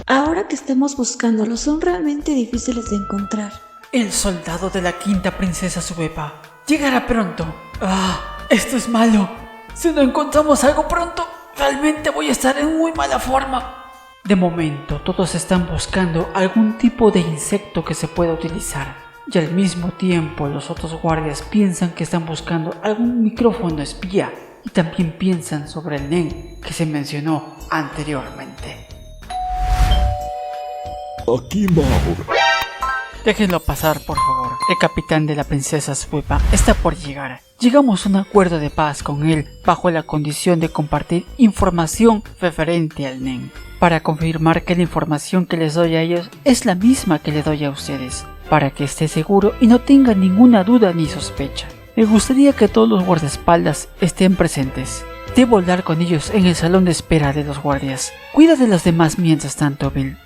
Ahora que estamos buscándolos, son realmente difíciles de encontrar. El soldado de la quinta princesa Subepa llegará pronto. Esto es malo. Si no encontramos algo pronto, realmente voy a estar en muy mala forma. De momento, todos están buscando algún tipo de insecto que se pueda utilizar. Y al mismo tiempo, los otros guardias piensan que están buscando algún micrófono espía. Y también piensan sobre el Nen que se mencionó anteriormente. Aquí, Maor. Déjenlo pasar, por favor. El capitán de la princesa Subepa está por llegar. Llegamos a un acuerdo de paz con él bajo la condición de compartir información referente al Nen, para confirmar que la información que les doy a ellos es la misma que le doy a ustedes, para que esté seguro y no tenga ninguna duda ni sospecha. Me gustaría que todos los guardaespaldas estén presentes. Debo hablar con ellos en el salón de espera de los guardias. Cuida de los demás mientras tanto, Bill.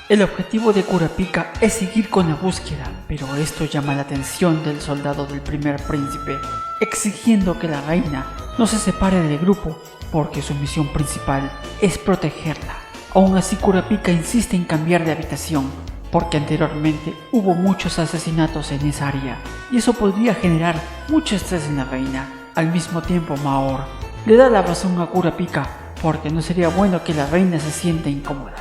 El objetivo de Kurapika es seguir con la búsqueda, pero esto llama la atención del soldado del primer príncipe, exigiendo que la reina no se separe del grupo, porque su misión principal es protegerla. Aún así, Kurapika insiste en cambiar de habitación, porque anteriormente hubo muchos asesinatos en esa área, y eso podría generar mucho estrés en la reina. Al mismo tiempo, Maor le da la razón a Kurapika, porque no sería bueno que la reina se sienta incómoda.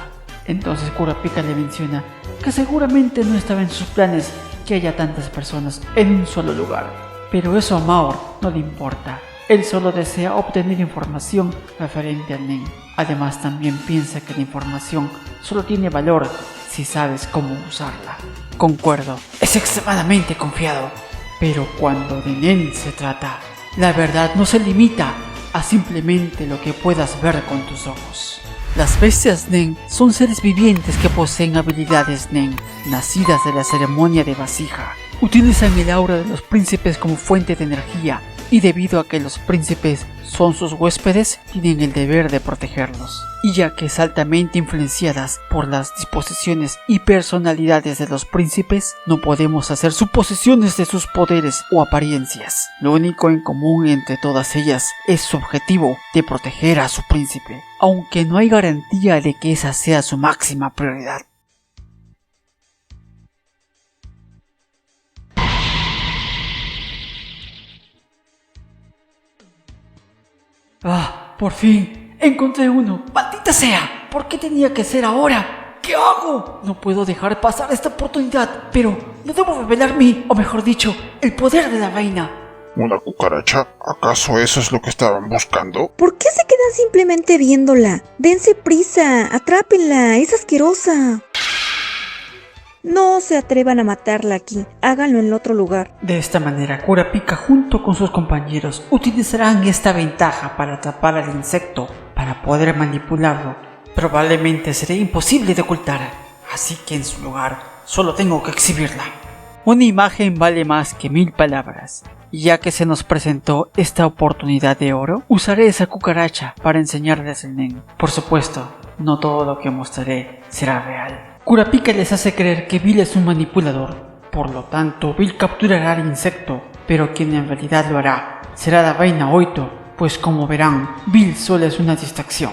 Entonces Kurapika le menciona que seguramente no estaba en sus planes que haya tantas personas en un solo lugar. Pero eso a Maor no le importa. Él solo desea obtener información referente al Nen. Además también piensa que la información solo tiene valor si sabes cómo usarla. Concuerdo, es extremadamente confiado. Pero cuando de Nen se trata, la verdad no se limita a simplemente lo que puedas ver con tus ojos. Las bestias Nen son seres vivientes que poseen habilidades Nen, nacidas de la ceremonia de vasija. Utilizan el aura de los príncipes como fuente de energía, y debido a que los príncipes son sus huéspedes, tienen el deber de protegerlos. Y ya que es altamente influenciadas por las disposiciones y personalidades de los príncipes, no podemos hacer suposiciones de sus poderes o apariencias. Lo único en común entre todas ellas es su objetivo de proteger a su príncipe, aunque no hay garantía de que esa sea su máxima prioridad. Por fin, encontré uno. ¡Maldita sea! ¿Por qué tenía que ser ahora? ¿Qué hago? No puedo dejar pasar esta oportunidad, pero no debo revelar o mejor dicho, el poder de la reina. ¿Una cucaracha? ¿Acaso eso es lo que estaban buscando? ¿Por qué se quedan simplemente viéndola? Dense prisa, atrápenla, es asquerosa. No se atrevan a matarla aquí, háganlo en otro lugar. De esta manera, Kurapika junto con sus compañeros utilizarán esta ventaja para atrapar al insecto, para poder manipularlo. Probablemente será imposible de ocultar, así que en su lugar solo tengo que exhibirla. Una imagen vale más que 1000 palabras. Y ya que se nos presentó esta oportunidad de oro, usaré esa cucaracha para enseñarles el Nen. Por supuesto, no todo lo que mostraré será real. Kurapika les hace creer que Bill es un manipulador, por lo tanto Bill capturará al insecto, pero quien en realidad lo hará será la reina Oito, pues como verán, Bill solo es una distracción.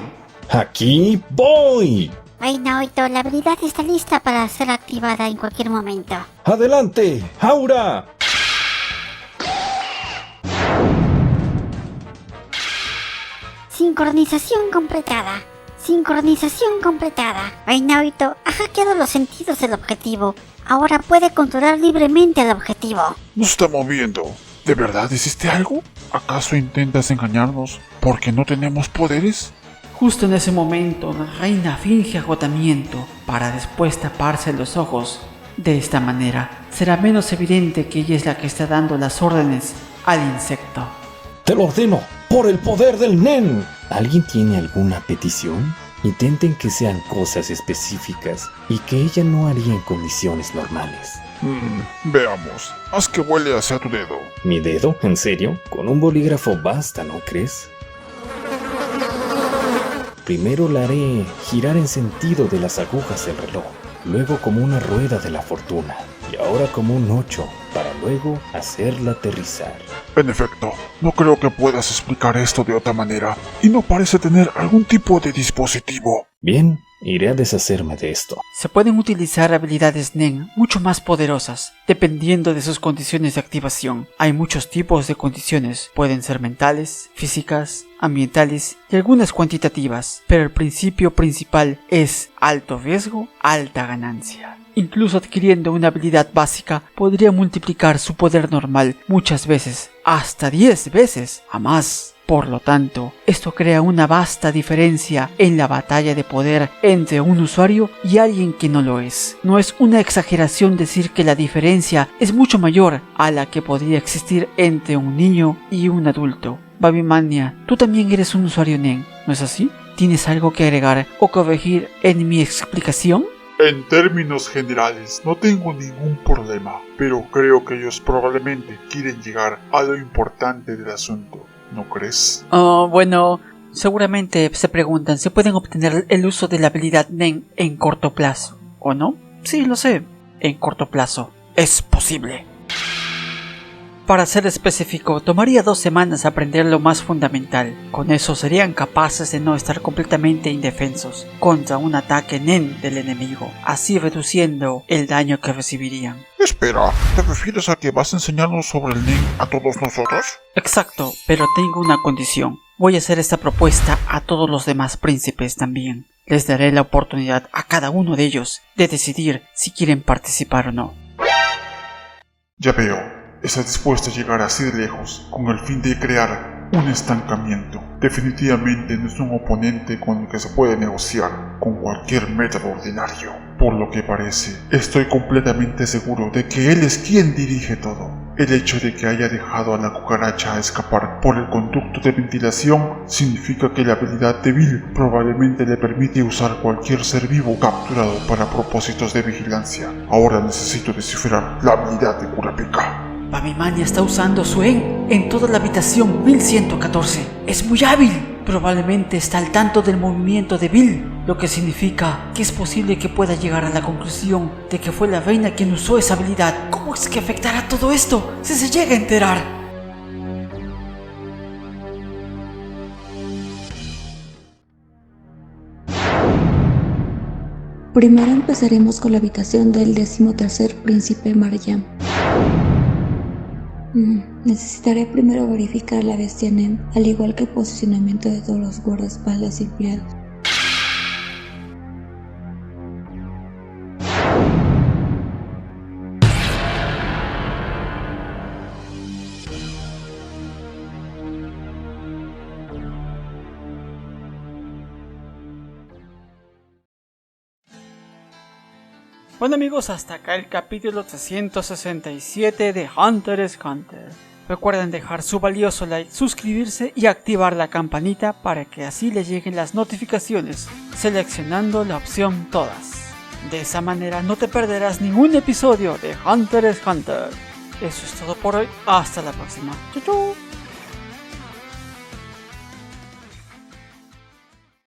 ¡Aquí voy! Reina Oito, la habilidad está lista para ser activada en cualquier momento. ¡Adelante, Aura! Sincronización completada. Sincronización completada. Reina Oito ha hackeado los sentidos del objetivo. Ahora puede controlar libremente al objetivo. No está moviendo. ¿De verdad hiciste algo? ¿Acaso intentas engañarnos porque no tenemos poderes? Justo en ese momento, la reina finge agotamiento para después taparse los ojos. De esta manera, será menos evidente que ella es la que está dando las órdenes al insecto. ¡Te lo ordeno! ¡Por el poder del Nen! ¿Alguien tiene alguna petición? Intenten que sean cosas específicas y que ella no haría en condiciones normales. Veamos. Haz que vuele hacia tu dedo. ¿Mi dedo? ¿En serio? Con un bolígrafo basta, ¿no crees? Primero la haré girar en sentido de las agujas del reloj, luego como una rueda de la fortuna, y ahora como un 8, para luego hacerla aterrizar. En efecto, no creo que puedas explicar esto de otra manera, y no parece tener algún tipo de dispositivo. Bien, Iré a deshacerme de esto. Se pueden utilizar habilidades Nen mucho más poderosas, dependiendo de sus condiciones de activación. Hay muchos tipos de condiciones, pueden ser mentales, físicas, ambientales y algunas cuantitativas, pero el principio principal es alto riesgo, alta ganancia. Incluso adquiriendo una habilidad básica podría multiplicar su poder normal muchas veces, hasta 10 veces a más. Por lo tanto, esto crea una vasta diferencia en la batalla de poder entre un usuario y alguien que no lo es. No es una exageración decir que la diferencia es mucho mayor a la que podría existir entre un niño y un adulto. Babymania, tú también eres un usuario Nen, ¿no es así? ¿Tienes algo que agregar o corregir en mi explicación? En términos generales, no tengo ningún problema, pero creo que ellos probablemente quieren llegar a lo importante del asunto, ¿no crees? Bueno, seguramente se preguntan si pueden obtener el uso de la habilidad Nen en corto plazo, ¿o no? Sí, lo sé, en corto plazo. Es posible. Para ser específico, tomaría 2 semanas aprender lo más fundamental. Con eso serían capaces de no estar completamente indefensos contra un ataque Nen del enemigo, así reduciendo el daño que recibirían. Espera, ¿te refieres a que vas a enseñarnos sobre el Nen a todos nosotros? Exacto, pero tengo una condición. Voy a hacer esta propuesta a todos los demás príncipes también. Les daré la oportunidad a cada uno de ellos de decidir si quieren participar o no. Ya veo. Estás dispuesto a llegar así de lejos con el fin de crear un estancamiento. Definitivamente no es un oponente con el que se puede negociar con cualquier método ordinario. Por lo que parece, estoy completamente seguro de que él es quien dirige todo. El hecho de que haya dejado a la cucaracha escapar por el conducto de ventilación significa que la habilidad de Bill probablemente le permite usar cualquier ser vivo capturado para propósitos de vigilancia. Ahora necesito descifrar la habilidad de Kurapika. Babymania está usando su en toda la habitación 1114. Es muy hábil. Probablemente está al tanto del movimiento de Bill, lo que significa que es posible que pueda llegar a la conclusión de que fue la reina quien usó esa habilidad. ¿Cómo es que afectará todo esto si se llega a enterar? Primero empezaremos con la habitación del 13º príncipe Maryam. Necesitaré primero verificar la bestia Nen, al igual que el posicionamiento de todos los guardaespaldas y criados. Bueno amigos, hasta acá el capítulo 367 de Hunter x Hunter. Recuerden dejar su valioso like, suscribirse y activar la campanita para que así les lleguen las notificaciones, seleccionando la opción todas. De esa manera no te perderás ningún episodio de Hunter x Hunter. Eso es todo por hoy, hasta la próxima. ¡Chau, chau!